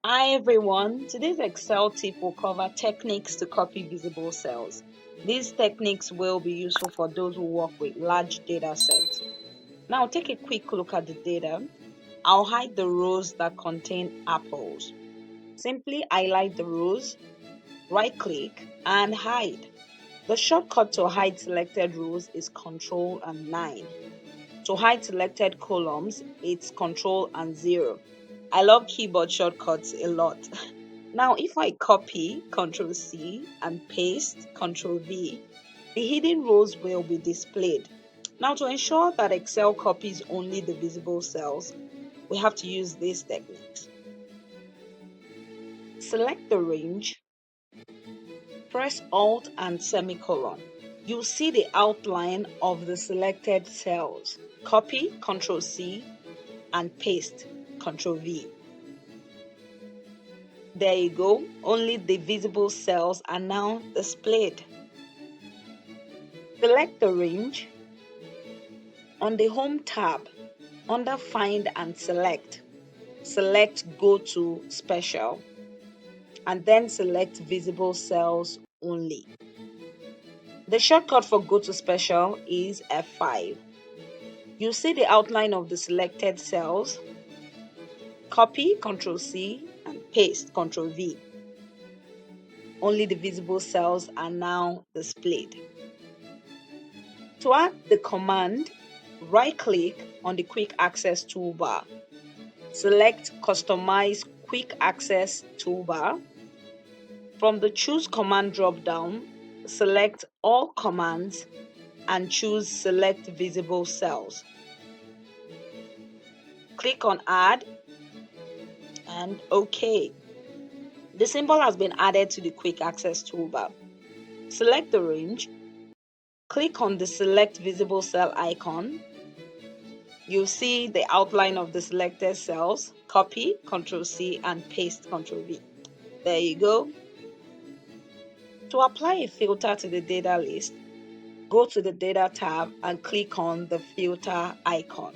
Hi everyone, today's Excel tip will cover techniques to copy visible cells. These techniques will be useful for those who work with large data sets. Now take a quick look at the data. I'll hide the rows that contain apples. Simply highlight the rows, right click and hide. The shortcut to hide selected rows is Ctrl and 9. To hide selected columns, it's Ctrl and 0. I love keyboard shortcuts a lot. Now, if I copy Ctrl C and paste Ctrl V, the hidden rows will be displayed. Now, to ensure that Excel copies only the visible cells, we have to use these techniques. Select the range, press Alt and semicolon. You'll see the outline of the selected cells. Copy Ctrl C and paste Ctrl V. There you go, only the visible cells are now displayed. Select the range. On the Home tab, under Find and Select, select Go to Special and then select Visible Cells Only. The shortcut for Go to Special is F5. You see the outline of the selected cells. Copy Ctrl C and paste Ctrl V. Only the visible cells are now displayed. To add the command, right-click on the Quick Access toolbar. Select Customize Quick Access toolbar. From the Choose Command drop-down, select All Commands and choose Select Visible Cells. Click on Add and OK. The symbol has been added to the Quick Access toolbar. Select the range. Click on the Select Visible Cell icon. You'll see the outline of the selected cells. Copy, Ctrl C and paste Ctrl V. There you go. To apply a filter to the data list, go to the Data tab and click on the filter icon.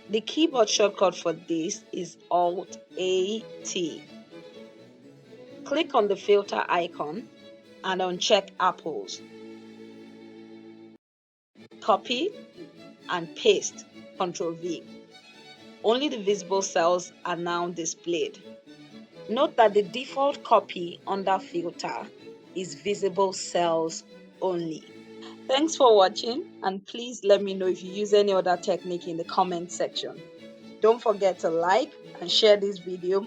The keyboard shortcut for this is Alt-A-T. Click on the filter icon and uncheck apples. Copy and paste Ctrl V. Only the visible cells are now displayed. Note that the default copy under filter is visible cells only. Thanks for watching, and please let me know if you use any other technique in the comment section. Don't forget to like and share this video